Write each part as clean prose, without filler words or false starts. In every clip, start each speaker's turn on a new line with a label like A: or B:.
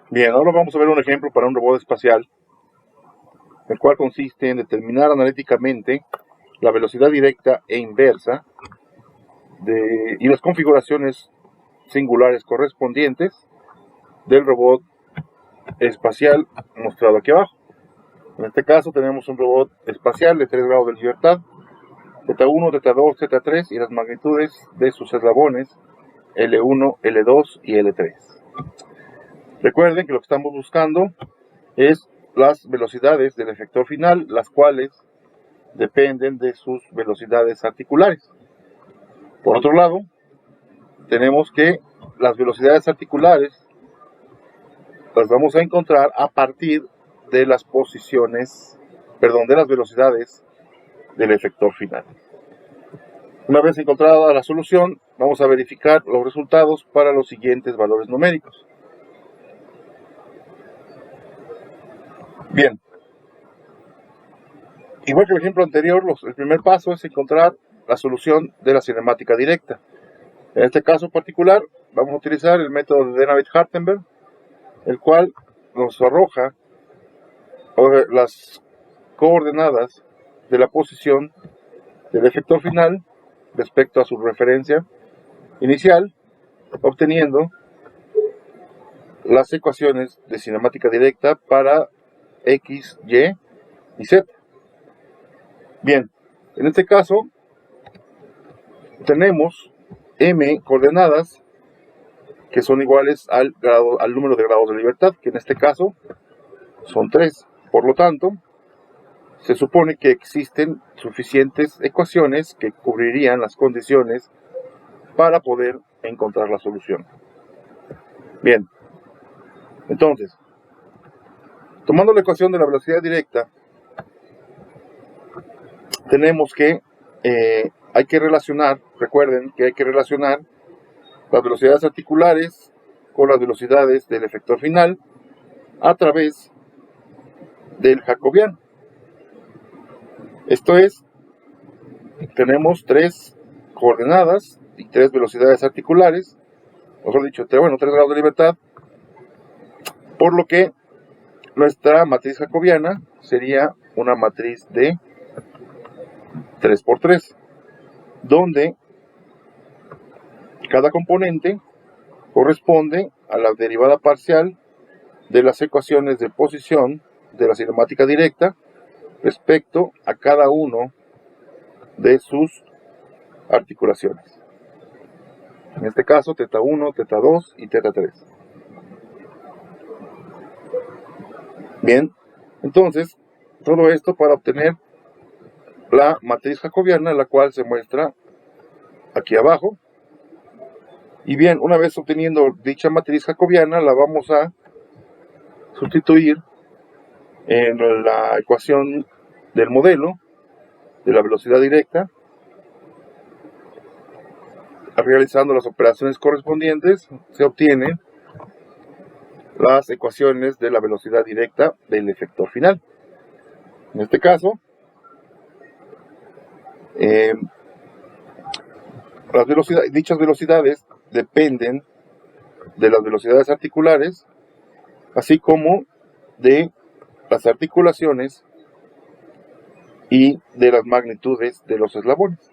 A: Bien, ahora vamos a ver un ejemplo para un robot espacial, el cual consiste en determinar analíticamente la velocidad directa e inversa y las configuraciones singulares correspondientes del robot espacial mostrado aquí abajo. En este caso tenemos un robot espacial de 3 grados de libertad, θ1, θ2, θ3 y las magnitudes de sus eslabones L1, L2 y L3. Recuerden que lo que estamos buscando es las velocidades del efector final, las cuales dependen de sus velocidades articulares. Por otro lado, tenemos que las velocidades articulares las vamos a encontrar a partir de las posiciones, perdón, de las velocidades del efector final. Una vez encontrada la solución, vamos a verificar los resultados para los siguientes valores numéricos. Bien, igual que el ejemplo anterior, el primer paso es encontrar la solución de la cinemática directa. En este caso particular, vamos a utilizar el método de Denavit-Hartenberg, el cual nos arroja las coordenadas de la posición del efector final respecto a su referencia inicial, obteniendo las ecuaciones de cinemática directa para X, Y y Z. Bien, en este caso tenemos M coordenadas que son iguales al número de grados de libertad, que en este caso son 3. Por lo tanto, se supone que existen suficientes ecuaciones que cubrirían las condiciones para poder encontrar la solución. Bien, entonces, tomando la ecuación de la velocidad directa, tenemos que hay que relacionar, recuerden que hay que relacionar las velocidades articulares con las velocidades del efector final a través del jacobiano. Esto es, tenemos 3 coordenadas y 3 velocidades articulares, mejor dicho, 3 grados de libertad, por lo que nuestra matriz jacobiana sería una matriz de 3×3, donde cada componente corresponde a la derivada parcial de las ecuaciones de posición de la cinemática directa respecto a cada uno de sus articulaciones. En este caso, θ1, θ2 y θ3. Bien, entonces, todo esto para obtener la matriz jacobiana, la cual se muestra aquí abajo. Y bien, una vez obteniendo dicha matriz jacobiana, la vamos a sustituir en la ecuación del modelo de la velocidad directa, realizando las operaciones correspondientes, se obtienen las ecuaciones de la velocidad directa del efector final. En este caso, dichas velocidades dependen de las velocidades articulares, así como de las articulaciones y de las magnitudes de los eslabones.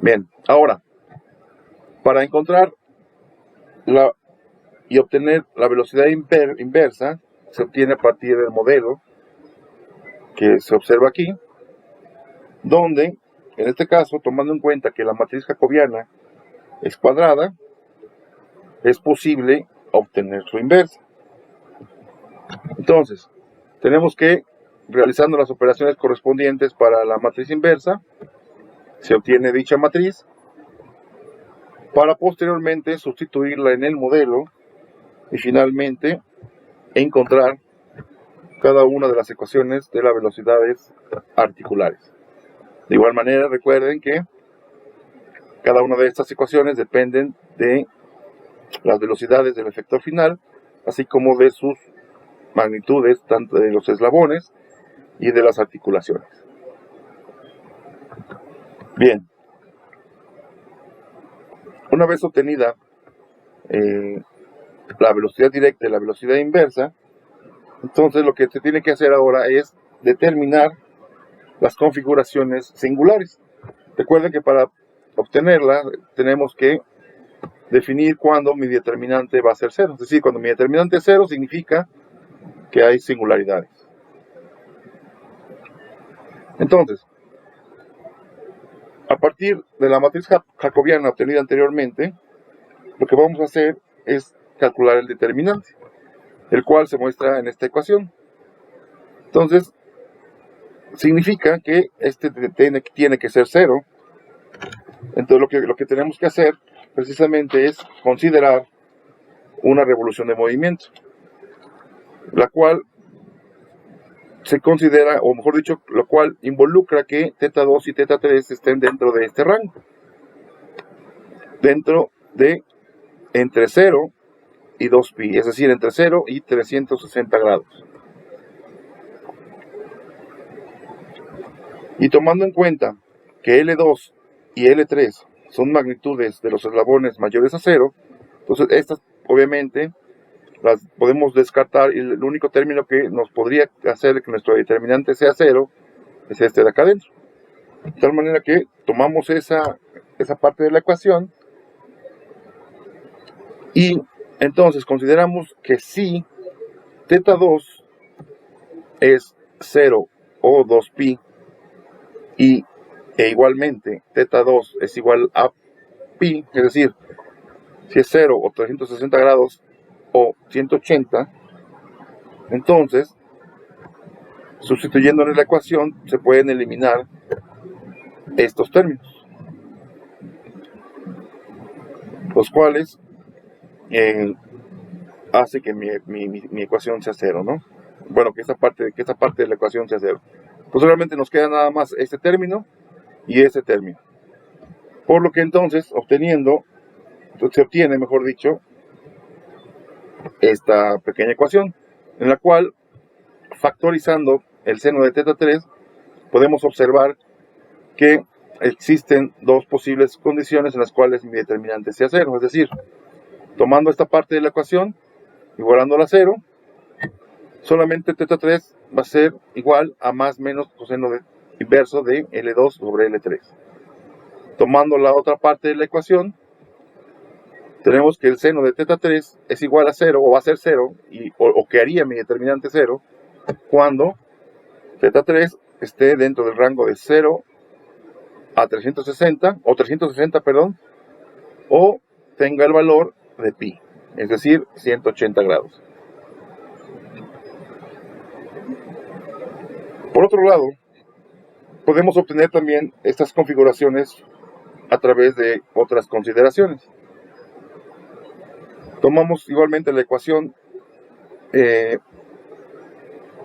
A: Bien, ahora, para encontrar y obtener la velocidad inversa, se obtiene a partir del modelo que se observa aquí, donde, en este caso, tomando en cuenta que la matriz jacobiana es cuadrada, es posible obtener su inversa. Entonces, tenemos que, realizando las operaciones correspondientes para la matriz inversa, se obtiene dicha matriz, para posteriormente sustituirla en el modelo y finalmente encontrar cada una de las ecuaciones de las velocidades articulares. De igual manera, recuerden que cada una de estas ecuaciones dependen de las velocidades del efector final, así como de sus magnitudes, tanto de los eslabones y de las articulaciones. Bien, una vez obtenida la velocidad directa y la velocidad inversa, entonces lo que se tiene que hacer ahora es determinar las configuraciones singulares. Recuerden que para obtenerla tenemos que definir cuándo mi determinante va a ser 0. Es decir, cuando mi determinante es 0 significa que hay singularidades. Entonces, a partir de la matriz jacobiana obtenida anteriormente, lo que vamos a hacer es calcular el determinante, el cual se muestra en esta ecuación. Entonces, significa que este tiene que ser 0. Entonces lo que tenemos que hacer precisamente es considerar una revolución de movimiento, la cual se considera, o mejor dicho, lo cual involucra que θ2 y θ3 estén dentro de este rango, dentro de entre 0 y 2pi, es decir, entre 0 y 360 grados. Y tomando en cuenta que L2 y L3 son magnitudes de los eslabones mayores a 0, entonces estas obviamente las podemos descartar y el único término que nos podría hacer que nuestro determinante sea 0 es este de acá adentro. De tal manera que tomamos esa parte de la ecuación y entonces consideramos que si θ2 es 0 o 2pi e igualmente θ2 es igual a pi, es decir, si es 0 o 360 grados o 180, entonces, sustituyendo en la ecuación, se pueden eliminar estos términos, los cuales hace que mi ecuación sea 0, ¿no? Bueno, que esta parte de la ecuación sea 0. Pues realmente nos queda nada más este término y ese término. Por lo que entonces, se obtiene, mejor dicho, esta pequeña ecuación, en la cual, factorizando el seno de θ3, podemos observar que existen dos posibles condiciones en las cuales mi determinante sea 0. Es decir, tomando esta parte de la ecuación, igualándola a 0, solamente θ3 va a ser igual a más menos coseno inverso de L2 sobre L3. Tomando la otra parte de la ecuación, tenemos que el seno de θ3 es igual a 0, o va a ser 0, o que haría mi determinante 0, cuando θ3 esté dentro del rango de 0 a 360, o tenga el valor de pi, es decir, 180 grados. Por otro lado, podemos obtener también estas configuraciones a través de otras consideraciones. Tomamos igualmente la ecuación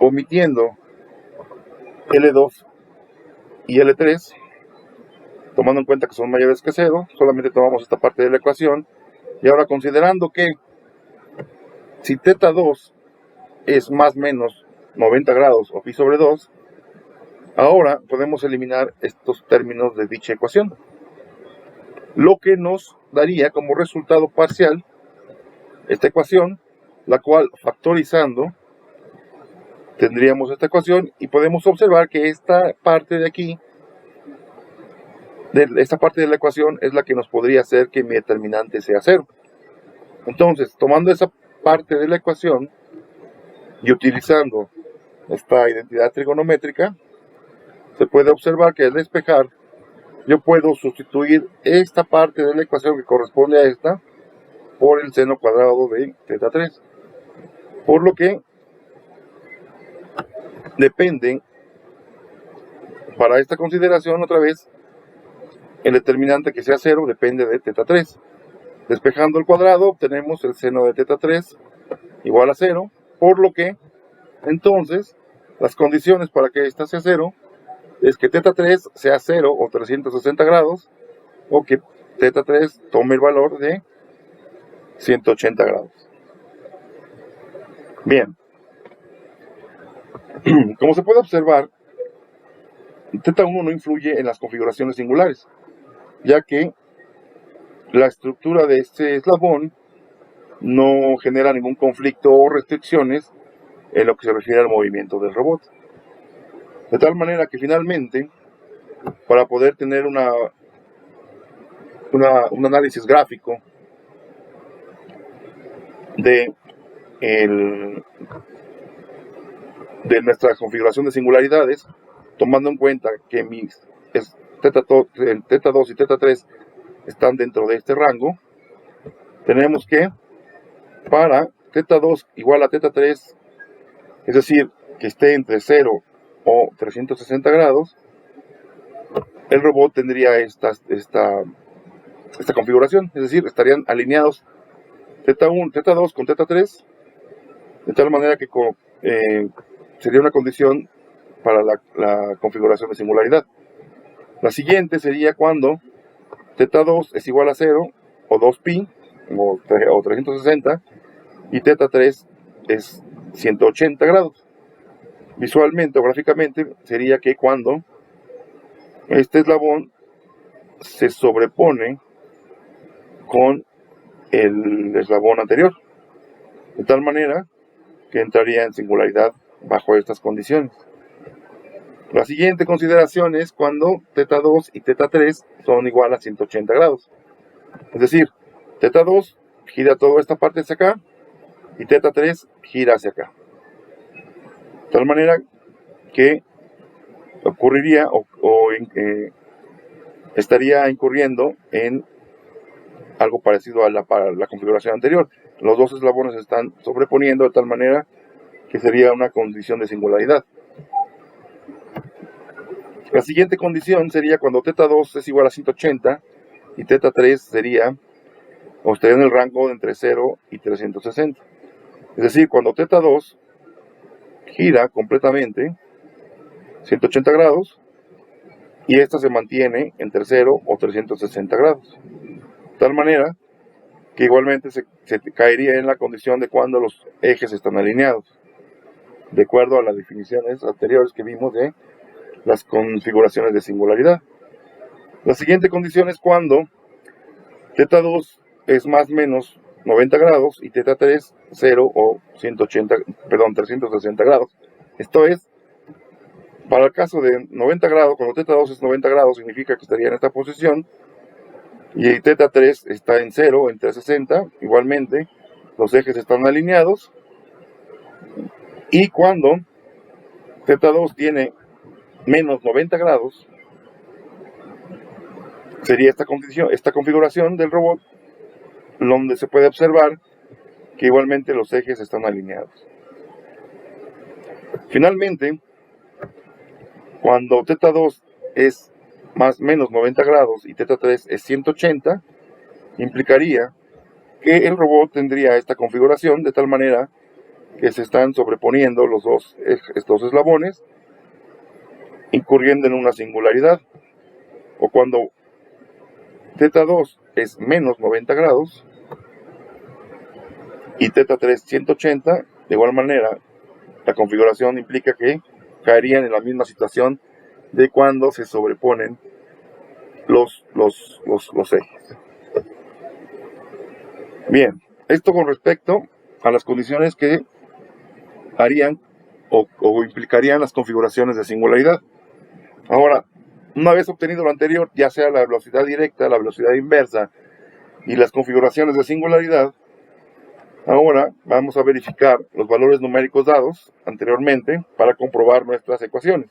A: omitiendo L2 y L3, tomando en cuenta que son mayores que 0, solamente tomamos esta parte de la ecuación, y ahora considerando que si θ2 es más menos 90 grados o pi sobre 2, ahora podemos eliminar estos términos de dicha ecuación, lo que nos daría como resultado parcial esta ecuación, la cual factorizando tendríamos esta ecuación y podemos observar que esta parte de aquí, esta parte de la ecuación es la que nos podría hacer que mi determinante sea 0. Entonces, tomando esa parte de la ecuación y utilizando esta identidad trigonométrica, se puede observar que al despejar yo puedo sustituir esta parte de la ecuación que corresponde a esta por el seno cuadrado de θ3, por lo que depende, para esta consideración otra vez, el determinante que sea 0 depende de θ3. Despejando el cuadrado obtenemos el seno de θ3 igual a 0, por lo que entonces las condiciones para que esta sea 0 es que θ3 sea 0 o 360 grados, o que θ3 tome el valor de 180 grados. Bien, como se puede observar, θ1 no influye en las configuraciones singulares, ya que la estructura de este eslabón no genera ningún conflicto o restricciones en lo que se refiere al movimiento del robot. De tal manera que finalmente, para poder tener un análisis gráfico de, de nuestra configuración de singularidades, tomando en cuenta que teta 2 y teta 3 están dentro de este rango, tenemos que para teta 2 igual a teta 3, es decir, que esté entre 0 o 360 grados, el robot tendría esta configuración, es decir, estarían alineados teta 2 con teta 3, de tal manera que sería una condición para la configuración de singularidad. La siguiente sería cuando teta 2 es igual a 0 o 2pi o 360 y teta 3 es 180 grados. Visualmente o gráficamente sería que cuando este eslabón se sobrepone con el eslabón anterior, de tal manera que entraría en singularidad bajo estas condiciones. La siguiente consideración es cuando teta 2 y teta 3 son igual a 180 grados. Es decir, teta 2 gira toda esta parte hacia acá y teta 3 gira hacia acá. De tal manera que ocurriría estaría incurriendo en algo parecido a la configuración anterior. Los dos eslabones se están sobreponiendo de tal manera que sería una condición de singularidad. La siguiente condición sería cuando teta 2 es igual a 180 y teta 3 estaría en el rango de entre 0 y 360. Es decir, cuando teta 2 gira completamente 180 grados y esta se mantiene entre 0 o 360 grados. De tal manera que igualmente se caería en la condición de cuando los ejes están alineados, de acuerdo a las definiciones anteriores que vimos de las configuraciones de singularidad. La siguiente condición es cuando teta 2 es más o menos 90 grados y teta 3 0 o 360 grados. Esto es, para el caso de 90 grados, cuando teta 2 es 90 grados significa que estaría en esta posición y teta 3 está en 0, en 360, igualmente los ejes están alineados, y cuando teta 2 tiene menos 90 grados, sería esta configuración del robot, donde se puede observar que igualmente los ejes están alineados. Finalmente, cuando teta 2 es menos 90 grados y teta 3 es 180, implicaría que el robot tendría esta configuración de tal manera que se están sobreponiendo estos eslabones, incurriendo en una singularidad. O cuando teta 2 es menos 90 grados y teta 3 180, de igual manera la configuración implica que caerían en la misma situación de cuando se sobreponen los ejes. Bien, esto con respecto a las condiciones que harían o implicarían las configuraciones de singularidad. Ahora, una vez obtenido lo anterior, ya sea la velocidad directa, la velocidad inversa y las configuraciones de singularidad, ahora vamos a verificar los valores numéricos dados anteriormente para comprobar nuestras ecuaciones.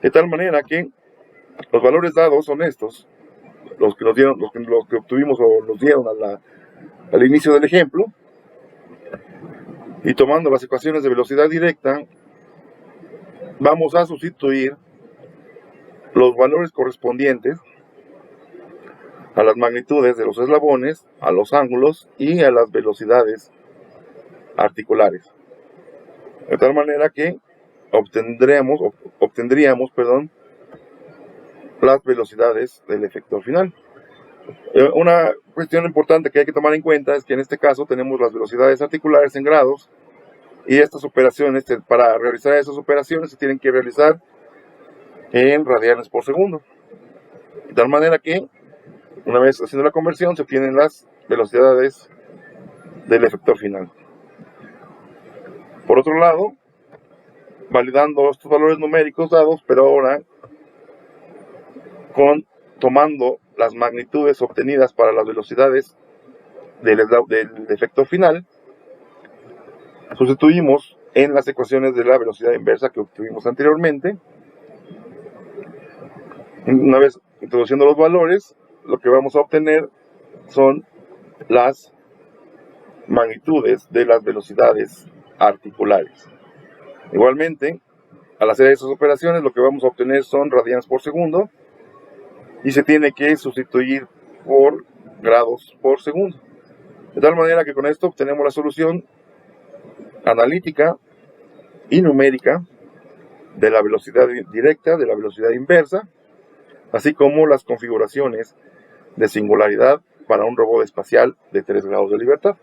A: De tal manera que los valores dados son estos, los que obtuvimos o nos dieron al inicio del ejemplo, y tomando las ecuaciones de velocidad directa, vamos a sustituir los valores correspondientes a las magnitudes de los eslabones, a los ángulos y a las velocidades articulares. De tal manera que obtendríamos las velocidades del efector final. Una cuestión importante que hay que tomar en cuenta es que en este caso tenemos las velocidades articulares en grados y estas operaciones, para realizar esas operaciones se tienen que realizar en radianes por segundo. De tal manera que una vez haciendo la conversión se obtienen las velocidades del efector final. Por otro lado, validando estos valores numéricos dados, pero ahora tomando las magnitudes obtenidas para las velocidades del efector final, sustituimos en las ecuaciones de la velocidad inversa que obtuvimos anteriormente. Una vez introduciendo los valores, lo que vamos a obtener son las magnitudes de las velocidades articulares. Igualmente, al hacer esas operaciones, lo que vamos a obtener son radianes por segundo y se tiene que sustituir por grados por segundo. De tal manera que con esto obtenemos la solución analítica y numérica de la velocidad directa, de la velocidad inversa, así como las configuraciones de singularidad para un robot espacial de 3 grados de libertad.